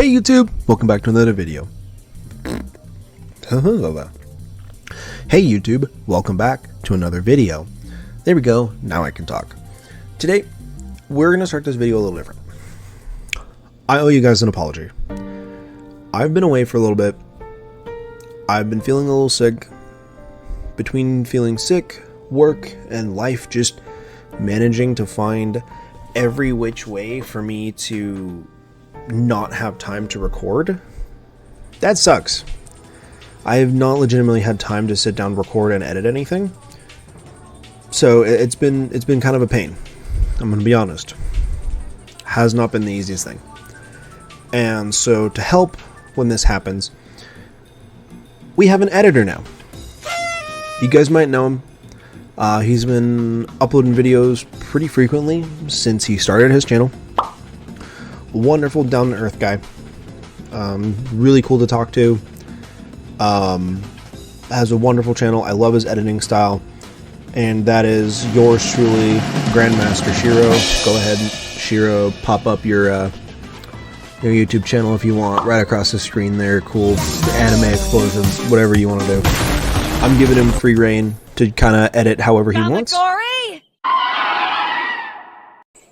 Hey YouTube, welcome back to another video. Hey YouTube, welcome back to another video. There we go, now I can talk. Today, we're going to start this video a little different. I owe you guys an apology. I've been away for a little bit. I've been feeling a little sick. Between feeling sick, work, and life, just managing to find every which way for me to not have time to record. That sucks. I have not legitimately had time to sit down, record, and edit anything. So it's been kind of a pain. I'm gonna be honest. Has not been the easiest thing. And so to help when this happens, we have an editor now. You guys might know him. He's been uploading videos pretty frequently since he started his channel. Wonderful, down-to-earth guy. Really cool to talk to. Has a wonderful channel. I love his editing style. And that is yours truly, Grandmaster Shiro. Go ahead, Shiro, pop up your YouTube channel if you want. Right across the screen there. Cool anime explosions, whatever you want to do. I'm giving him free reign to kind of edit however he wants.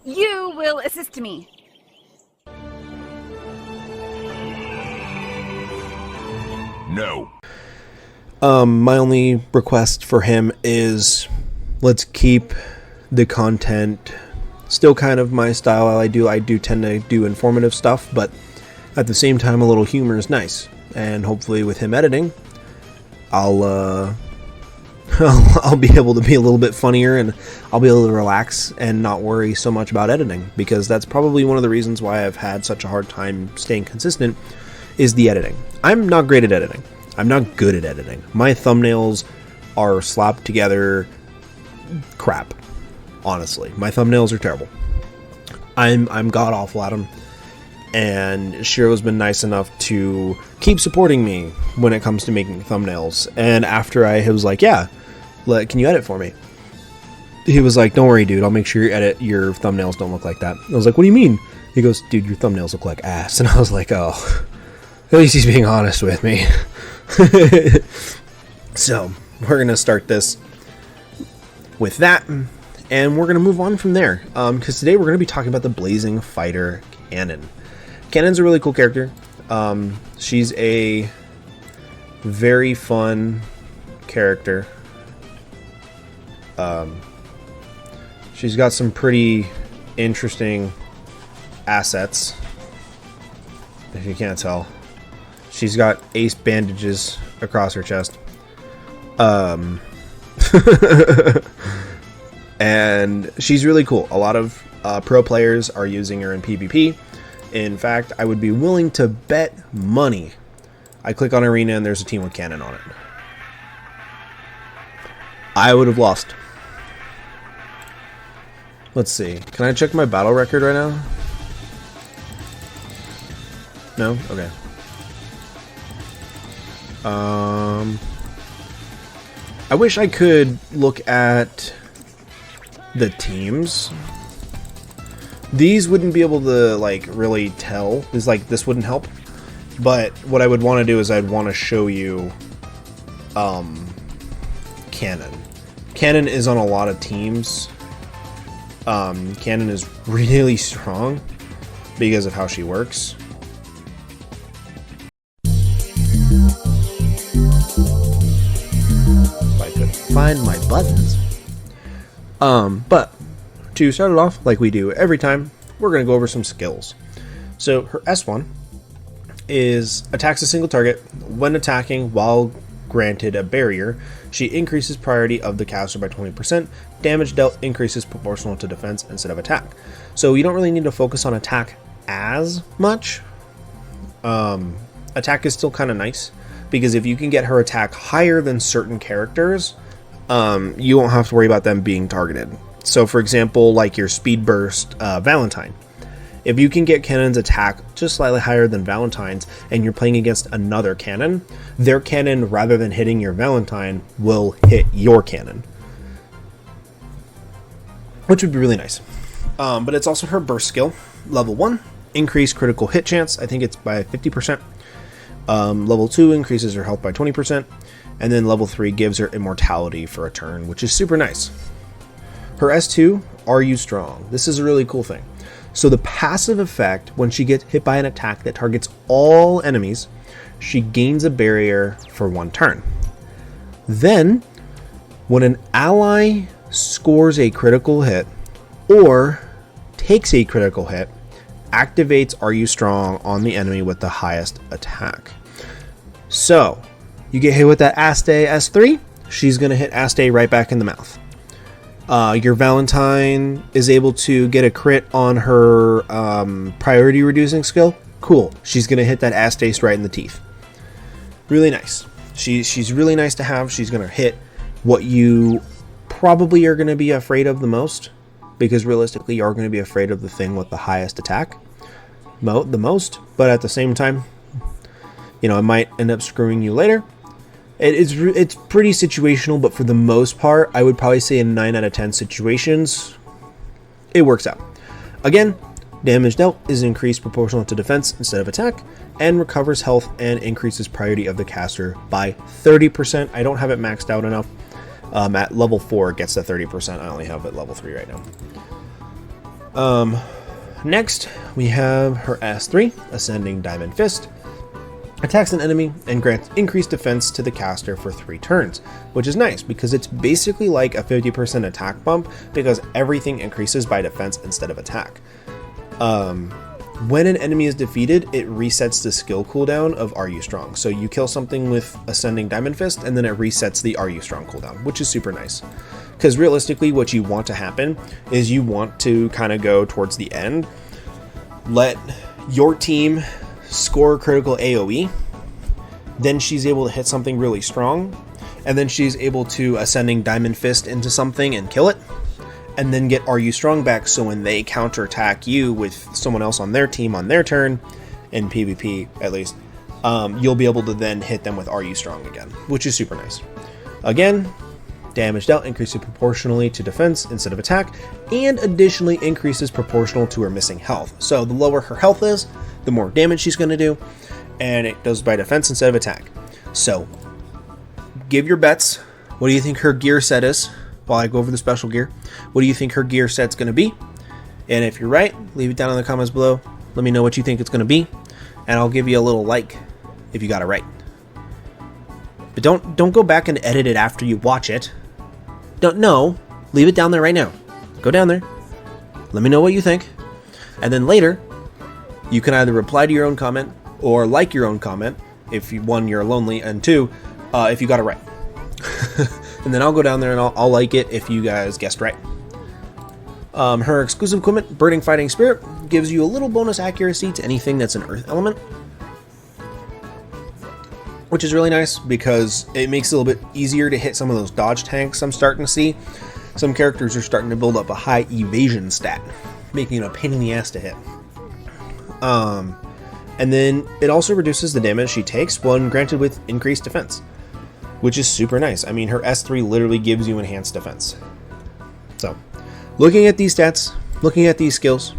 You will assist me. No. My only request for him is let's keep the content still kind of my style. I do tend to do informative stuff, but at the same time a little humor is nice. And hopefully with him editing, I'll be able to be a little bit funnier, and I'll be able to relax and not worry so much about editing, because that's probably one of the reasons why I've had such a hard time staying consistent is the editing. I'm not great at editing. I'm not good at editing. My thumbnails are slapped together crap. Honestly, my thumbnails are terrible. I'm god awful at them. And Shiro's been nice enough to keep supporting me when it comes to making thumbnails. And after I was like, yeah, can you edit for me? He was like, don't worry, dude. I'll make sure your thumbnails don't look like that. I was like, what do you mean? He goes, dude, your thumbnails look like ass. And I was like, oh, at least he's being honest with me. So we're going to start this with that. And we're going to move on from there. Because today we're going to be talking about the Blazing Fighter Kanon. Kanon's a really cool character. She's a very fun character. She's got some pretty interesting assets, if you can't tell. She's got ace bandages across her chest. And she's really cool. A lot of pro players are using her in PvP. In fact, I would be willing to bet money. I click on Arena and there's a team with Kanon on it. I would have lost. Let's see. Can I check my battle record right now? No? Okay. I wish I could look at the teams. These wouldn't be able to like really tell. This wouldn't help. But what I would want to do is I'd want to show you Kanon. Kanon is on a lot of teams. Kanon is really strong because of how she works. If I could find my buttons. But to start it off, like we do every time, we're going to go over some skills. So her S1 is attacks a single target. When attacking while granted a barrier, she increases priority of the caster by 20%. Damage dealt increases proportional to defense instead of attack. So you don't really need to focus on attack as much. Attack is still kind of nice, because if you can get her attack higher than certain characters, you won't have to worry about them being targeted. So for example, like your speed burst Valentine. If you can get Kanon's attack just slightly higher than Valentine's and you're playing against another Kanon, their Kanon, rather than hitting your Valentine, will hit your Kanon, which would be really nice. But it's also her burst skill, level 1. increased critical hit chance. I think it's by 50%. Level 2 increases her health by 20%. And then level 3 gives her immortality for a turn, which is super nice. Her S2, Are You Strong? This is a really cool thing. So the passive effect, when she gets hit by an attack that targets all enemies, she gains a barrier for 1 turn. Then, when an ally scores a critical hit or takes a critical hit, activates Are You Strong on the enemy with the highest attack. So, you get hit with that Aste S3, she's going to hit Aste right back in the mouth. Your Valentine is able to get a crit on her priority reducing skill. Cool. She's going to hit that Aste right in the teeth. Really nice. She's really nice to have. She's going to hit what you probably are going to be afraid of the most, because realistically you are going to be afraid of the thing with the highest attack the most, but at the same time, it might end up screwing you later. It's pretty situational, but for the most part, I would probably say in 9 out of 10 situations, it works out. Again, damage dealt is increased proportional to defense instead of attack, and recovers health and increases priority of the caster by 30%. I don't have it maxed out enough. At level 4, it gets to 30%. I only have it level 3 right now. Next, we have her S3, Ascending Diamond Fist. Attacks an enemy and grants increased defense to the caster for 3 turns, which is nice because it's basically like a 50% attack bump because everything increases by defense instead of attack. When an enemy is defeated, it resets the skill cooldown of Are You Strong. So you kill something with Ascending Diamond Fist and then it resets the Are You Strong cooldown, which is super nice. Because realistically, what you want to happen is you want to kind of go towards the end, let your team score critical AoE, then she's able to hit something really strong, and then she's able to Ascending Diamond Fist into something and kill it, and then get Are You Strong back, so when they counterattack you with someone else on their team on their turn, in PvP at least, you'll be able to then hit them with Are You Strong again, which is super nice. Again, damage dealt increases proportionally to defense instead of attack, and additionally increases proportional to her missing health. So the lower her health is, the more damage she's going to do, and it does by defense instead of attack. So, give your bets. What do you think her gear set is? While I go over the special gear, what do you think her gear set's going to be? And if you're right, leave it down in the comments below. Let me know what you think it's going to be, and I'll give you a little like if you got it right. But don't go back and edit it after you watch it. Leave it down there right now. Go down there. Let me know what you think, and then later, you can either reply to your own comment or like your own comment if you, 1, you're lonely, and 2, if you got it right. And then I'll go down there and I'll like it if you guys guessed right. Her exclusive equipment, Burning Fighting Spirit, gives you a little bonus accuracy to anything that's an earth element, which is really nice because it makes it a little bit easier to hit some of those dodge tanks I'm starting to see. Some characters are starting to build up a high evasion stat, making it a pain in the ass to hit. And then it also reduces the damage she takes when granted with increased defense, which is super nice. I mean, her S3 literally gives you enhanced defense. So, looking at these stats, looking at these skills,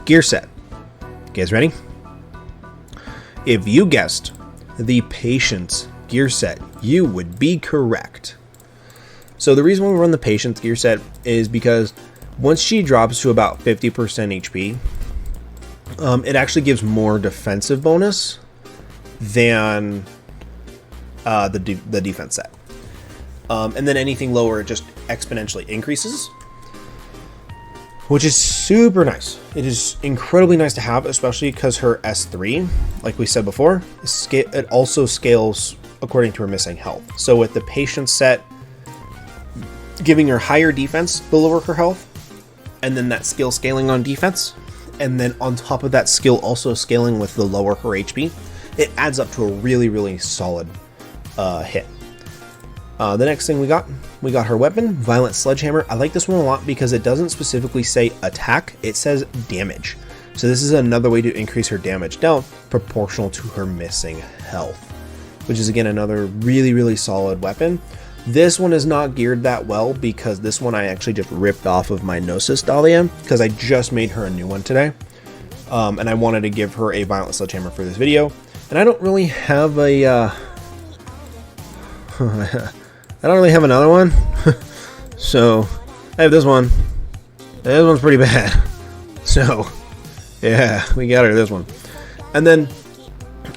gear set. You guys ready? If you guessed the Patience gear set, you would be correct. So the reason why we run the Patience gear set is because once she drops to about 50% HP, it actually gives more defensive bonus than the defense set. And then anything lower, it just exponentially increases, which is super nice. It is incredibly nice to have, especially because her S3, like we said before, it also scales according to her missing health. So with the Patience set giving her higher defense the lower her health, and then that skill scaling on defense, and then on top of that skill also scaling with the lower her HP, it adds up to a really, really solid hit. The next thing we got her weapon, Violent Sledgehammer. I like this one a lot because it doesn't specifically say attack, it says damage. So this is another way to increase her damage dealt proportional to her missing health, which is again another really, really solid weapon. This one is not geared that well because this one I actually just ripped off of my Gnosis Dahlia because I just made her a new one today. and I wanted to give her a Violent Sledgehammer for this video. And I don't really have a, I don't really have another one. So, I have this one. This one's pretty bad. So, yeah, we got her this one. And then,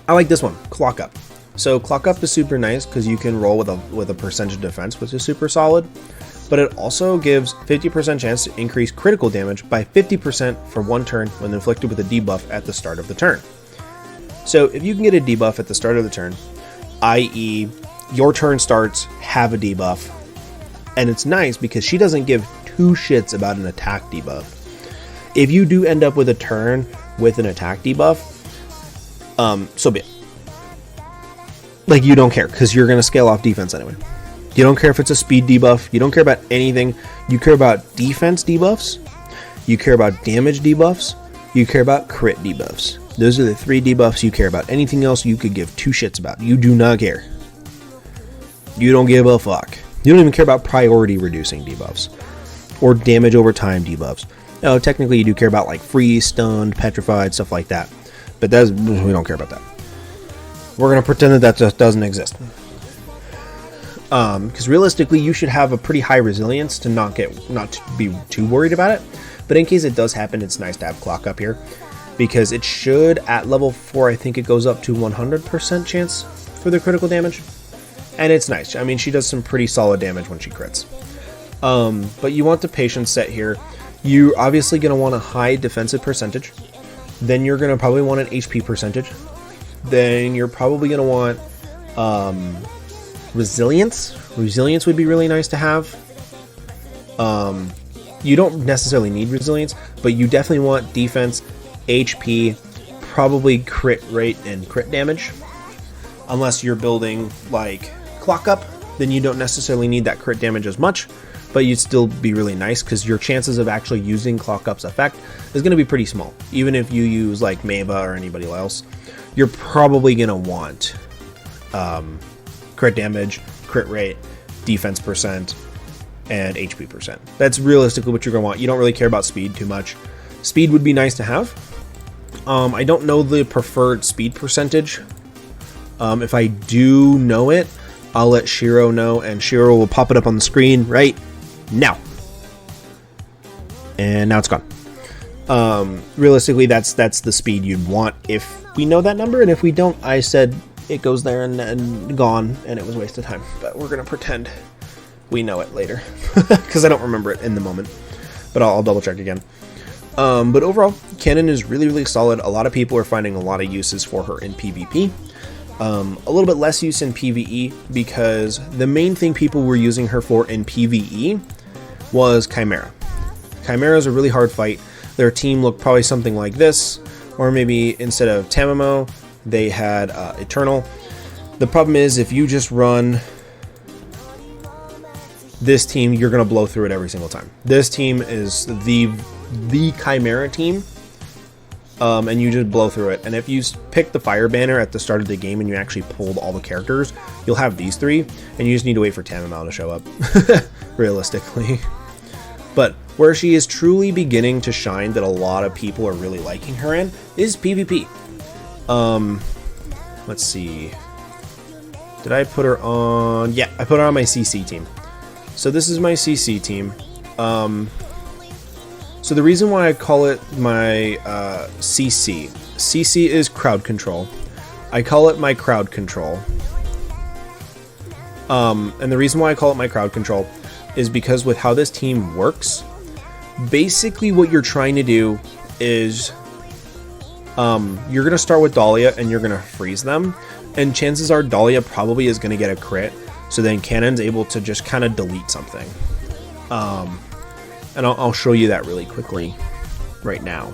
I like this one, Clock Up. So, Clock Up is super nice because you can roll with a percentage defense, which is super solid. But it also gives 50% chance to increase critical damage by 50% for 1 turn when inflicted with a debuff at the start of the turn. So if you can get a debuff at the start of the turn, i.e. your turn starts, have a debuff, and it's nice because she doesn't give 2 shits about an attack debuff. If you do end up with a turn with an attack debuff, so be it. Like, you don't care because you're going to scale off defense anyway. You don't care if it's a speed debuff. You don't care about anything. You care about defense debuffs. You care about damage debuffs. You care about crit debuffs. Those are the 3 debuffs you care about. Anything else you could give 2 shits about. You do not care. You don't give a fuck. You don't even care about priority reducing debuffs. Or damage over time debuffs. No, technically you do care about like freeze, stunned, petrified, stuff like that. But we don't care about that. We're going to pretend that just doesn't exist. Because realistically, you should have a pretty high resilience to not to be too worried about it. But in case it does happen, it's nice to have Clock Up here, because it should, at level 4, I think it goes up to 100% chance for the critical damage, and it's nice. I mean, she does some pretty solid damage when she crits. But you want the patience set here. You're obviously going to want a high defensive percentage. Then you're going to probably want an HP percentage. Then you're probably going to want resilience. Resilience would be really nice to have. You don't necessarily need resilience, but you definitely want defense, HP, probably crit rate and crit damage. Unless you're building like Clock Up, then you don't necessarily need that crit damage as much, but you'd still be really nice because your chances of actually using Clock Up's effect is going to be pretty small. Even if you use like Mava or anybody else, you're probably going to want crit damage, crit rate, defense percent, and HP percent. That's realistically what you're going to want. You don't really care about speed too much. Speed would be nice to have. I don't know the preferred speed percentage. If I do know it, I'll let Shiro know, and Shiro will pop it up on the screen right now. And now it's gone. Realistically, that's the speed you'd want if we know that number, and if we don't, I said it goes there and gone, and it was a waste of time. But we're going to pretend we know it later, because I don't remember it in the moment. But I'll double check again. But overall, Kanon is really, really solid. A lot of people are finding a lot of uses for her in PvP. A little bit less use in PvE, because the main thing people were using her for in PvE was Chimera. Chimera is a really hard fight. Their team looked probably something like this, or maybe instead of Tamamo, they had Eternal. The problem is, if you just run this team, you're going to blow through it every single time. This team is the Chimera team, and you just blow through it. And if you pick the fire banner at the start of the game and you actually pulled all the characters, you'll have these 3, and you just need to wait for Tamamo to show up, realistically. But where she is truly beginning to shine, that a lot of people are really liking her in, is PvP. Let's see. Did I put her on? Yeah, I put her on my CC team. So this is my CC team. So the reason why I call it my CC is crowd control. I call it my crowd control. And the reason why I call it my crowd control is because with how this team works, basically what you're trying to do is you're going to start with Dahlia and you're going to freeze them. And chances are Dahlia probably is going to get a crit. So then Kanon's able to just kind of delete something. And I'll show you that really quickly right now.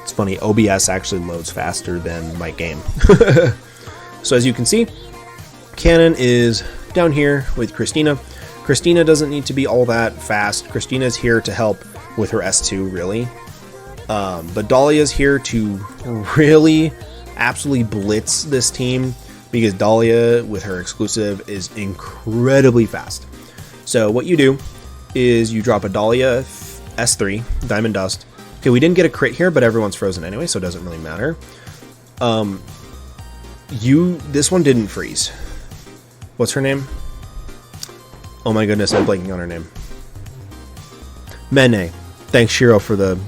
It's funny, OBS actually loads faster than my game. So as you can see, Kanon is down here with Christina. Christina doesn't need to be all that fast. Christina's here to help with her S2, really. But Dahlia's here to really absolutely blitz this team, because Dahlia, with her exclusive, is incredibly fast. So what you do is you drop a Dahlia S3, Diamond Dust, Okay, we didn't get a crit here, but everyone's frozen anyway, so it doesn't really matter. This one didn't freeze. What's her name? Oh my goodness, I'm blanking on her name. Mene. Thank you, Shiro, for the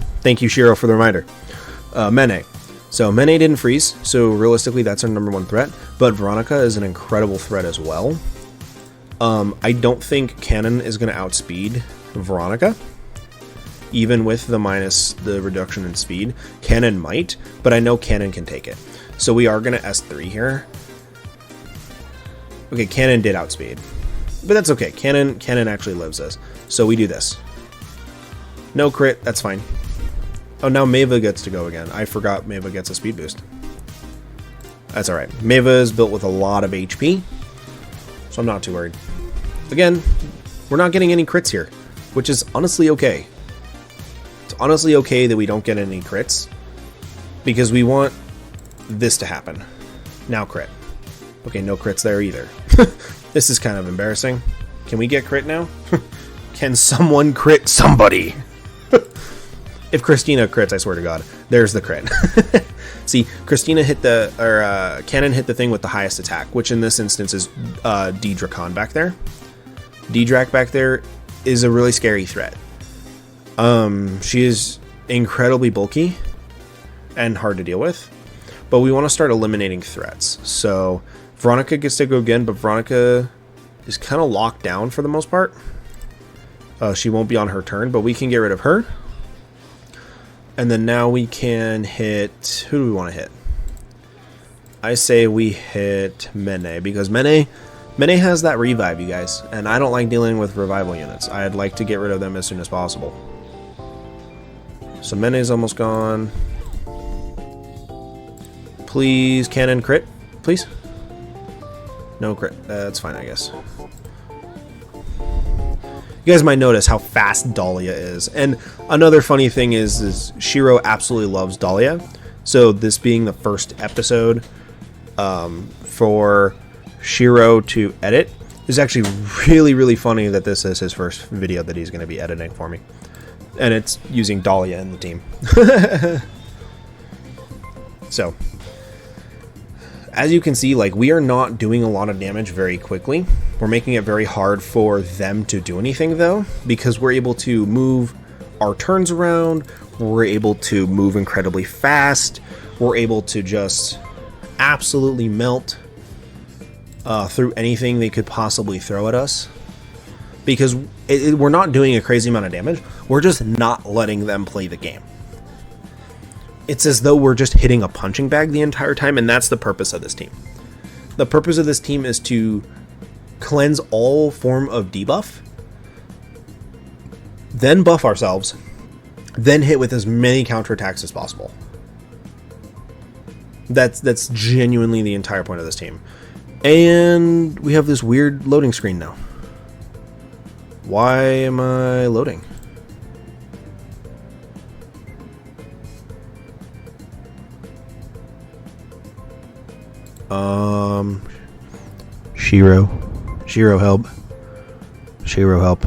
reminder. Mene. So Mene didn't freeze, so realistically that's our number 1 threat, but Veronica is an incredible threat as well. I don't think Kanon is going to outspeed Veronica, even with the reduction in speed. Kanon might, but I know Kanon can take it. So we are going to S3 here. Okay, Kanon did outspeed, but that's okay. Kanon actually lives this. So we do this. No crit, that's fine. Oh, now Meva gets to go again. I forgot Meva gets a speed boost. That's alright. Meva is built with a lot of HP, so I'm not too worried. Again, we're not getting any crits here, which is honestly okay. It's honestly okay that we don't get any crits, because we want this to happen. Now crit. Okay, no crits there either. This is kind of embarrassing. Can we get crit now? Can someone crit somebody? If Christina crits, I swear to God, there's the crit. See, Christina hit Kanon hit the thing with the highest attack, which in this instance is D-Drakon back there. D-Drak back there is a really scary threat. She is incredibly bulky and hard to deal with, but we want to start eliminating threats. So Veronica gets to go again, but Veronica is kind of locked down for the most part. She won't be on her turn, but we can get rid of her. And then now we can hit... Who do we want to hit? I say we hit Mene, because Mene has that revive, you guys. And I don't like dealing with revival units. I'd like to get rid of them as soon as possible. So Mene's almost gone. Please, Kanon crit, please. No crit. That's fine, I guess. You guys might notice how fast Dahlia is. And another funny thing is Shiro absolutely loves Dahlia. So this being the first episode for Shiro to edit is actually really, really funny that this is his first video that he's going to be editing for me. And it's using Dahlia in the team. So, as you can see, like, we are not doing a lot of damage very quickly. We're making it very hard for them to do anything, though, because we're able to move our turns around. We're able to move incredibly fast. We're able to just absolutely melt through anything they could possibly throw at us. Because we're not doing a crazy amount of damage. We're just not letting them play the game. It's as though we're just hitting a punching bag the entire time, and that's the purpose of this team. The purpose of this team is to cleanse all form of debuff, then buff ourselves, then hit with as many counterattacks as possible. That's genuinely the entire point of this team. And we have this weird loading screen now. Why am I loading? Shiro, help. Shiro, help.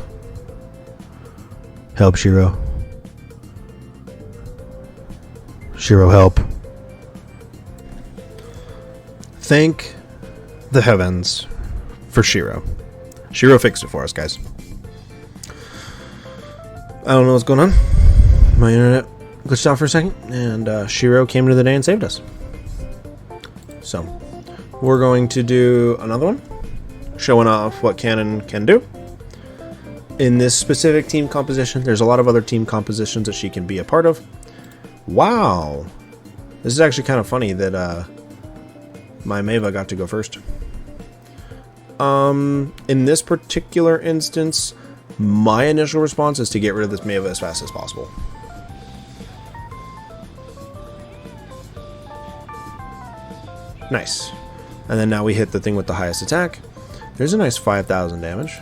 Help, Shiro. Shiro, help. Thank the heavens for Shiro. Shiro fixed it for us, guys. I don't know what's going on. My internet glitched out for a second, and Shiro came to the day and saved us. So, we're going to do another one, showing off what Kanon can do. In this specific team composition, there's a lot of other team compositions that she can be a part of. Wow! This is actually kind of funny that my Meva got to go first. In this particular instance, my initial response is to get rid of this Meva as fast as possible. Nice. And then now we hit the thing with the highest attack. There's a nice 5,000 damage.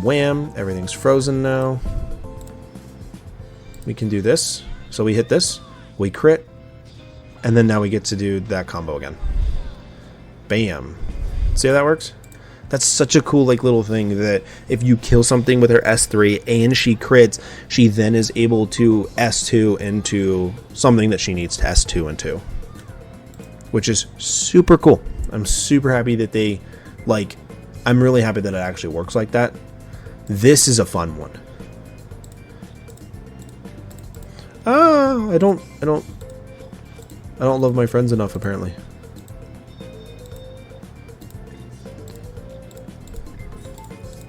Wham! Everything's frozen now. We can do this. So we hit this, we crit, and then now we get to do that combo again. Bam. See how that works? That's such a cool like little thing that if you kill something with her S3 and she crits, she then is able to S2 into something that she needs to S2 into, which is super cool. I'm super happy that they like. I'm really happy that it actually works like that. This is a fun one. I don't love my friends enough, apparently.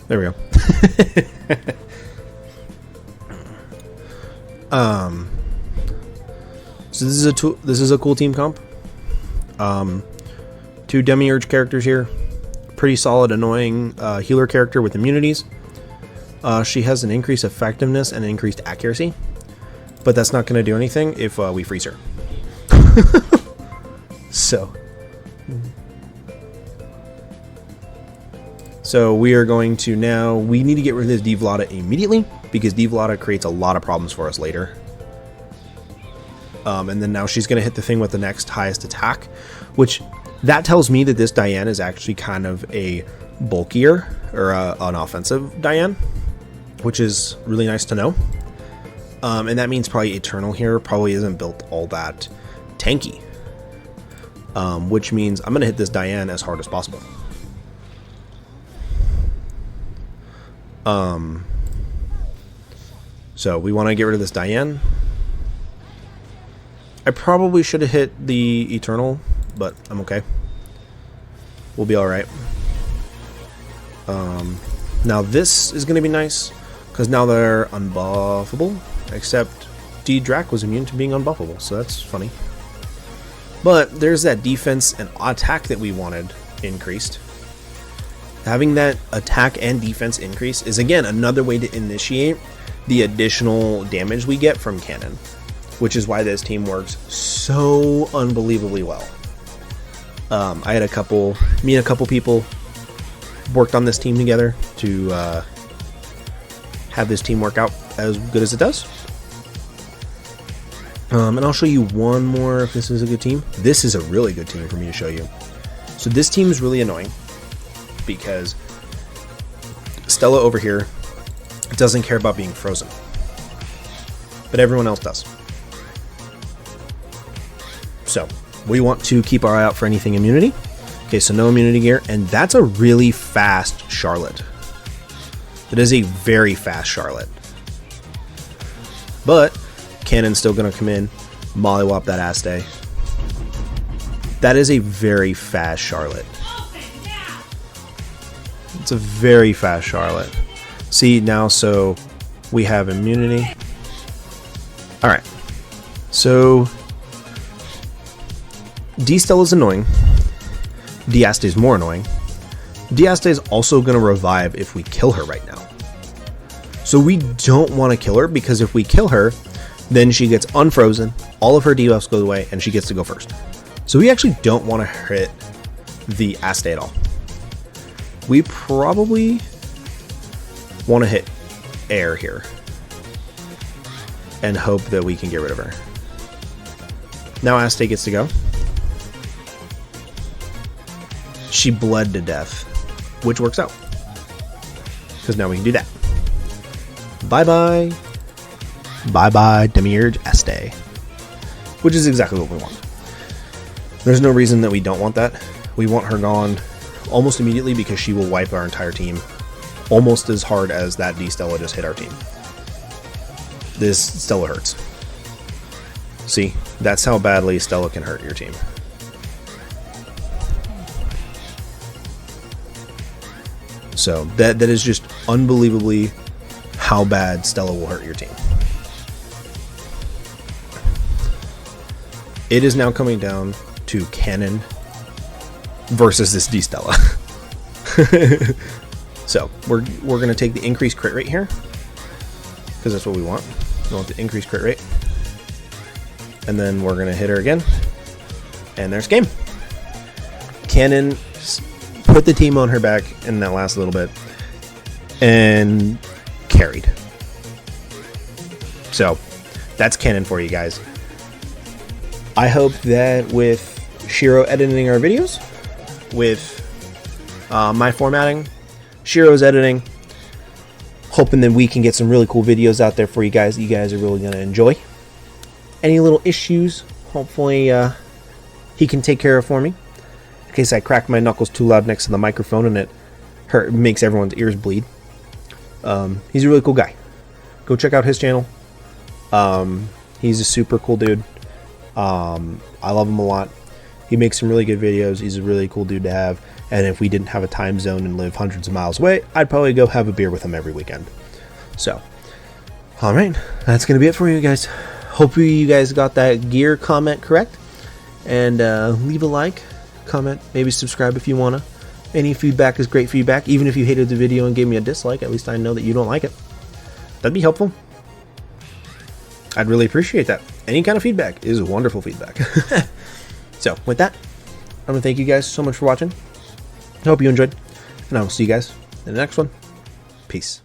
There we go. So this is a cool team comp. 2 Demiurge characters here. Pretty solid, annoying healer character with immunities. She has an increased effectiveness and increased accuracy, but that's not going to do anything if we freeze her. So we are going to now, we need to get rid of this Devlada immediately, because Devlada creates a lot of problems for us later. And then now she's going to hit the thing with the next highest attack, which that tells me that this Diane is actually kind of a bulkier or an offensive Diane, which is really nice to know. And that means probably Eternal here probably isn't built all that tanky, which means I'm going to hit this Diane as hard as possible. So we want to get rid of this Diane. I probably should have hit the Eternal, but I'm okay. We'll be alright. Now this is going to be nice, because now they're unbuffable, except D-Drac was immune to being unbuffable, so that's funny. But there's that defense and attack that we wanted increased. Having that attack and defense increase is, again, another way to initiate the additional damage we get from Kanon, which is why this team works so unbelievably well. I had me and a couple people worked on this team together to have this team work out as good as it does. And I'll show you one more if this is a good team. This is a really good team for me to show you. So this team is really annoying because Stella over here doesn't care about being frozen, but everyone else does. So we want to keep our eye out for anything immunity. Okay, so no immunity gear, and that's a really fast Charlotte. It is a very fast Charlotte. But Kanon's still going to come in, mollywop that ass day. That is a very fast Charlotte. It's a very fast Charlotte. See, now, so we have immunity. Alright. So D-Stella is annoying. Diaste is more annoying. Diaste is also going to revive if we kill her right now. So we don't want to kill her, because if we kill her, then she gets unfrozen, all of her debuffs go away, and she gets to go first. So we actually don't want to hit the Aste at all. We probably want to hit air here and hope that we can get rid of her. Now Aste gets to go. She bled to death, which works out, because now we can do that. Bye-bye. Bye-bye, Demiurge Este. Which is exactly what we want. There's no reason that we don't want that. We want her gone almost immediately, because she will wipe our entire team almost as hard as that D-Stella just hit our team. This Stella hurts. See, that's how badly Stella can hurt your team. So that is just unbelievably how bad Stella will hurt your team. It is now coming down to Kanon versus this D-Stella. So we're going to take the increased crit rate here, because that's what we want. We want the increased crit rate. And then we're going to hit her again. And there's game. Kanon put the team on her back in that last little bit and carried. So that's Kanon for you guys. I hope that with Shiro editing our videos, with my formatting, Shiro's editing. Hoping that we can get some really cool videos out there for you guys that you guys are really going to enjoy. Any little issues, hopefully he can take care of for me. In case I crack my knuckles too loud next to the microphone and it makes everyone's ears bleed. He's a really cool guy. Go check out his channel. He's a super cool dude. I love him a lot. He makes some really good videos. He's a really cool dude to have. And if we didn't have a time zone and live hundreds of miles away, I'd probably go have a beer with him every weekend. So, alright, that's going to be it for you guys. Hope you guys got that gear comment correct. And leave a like, comment, maybe subscribe if you want to. Any feedback is great feedback. Even if you hated the video and gave me a dislike, at least I know that you don't like it. That'd be helpful. I'd really appreciate that. Any kind of feedback is wonderful feedback. So, with that, I'm going to thank you guys so much for watching. I hope you enjoyed, and I will see you guys in the next one. Peace.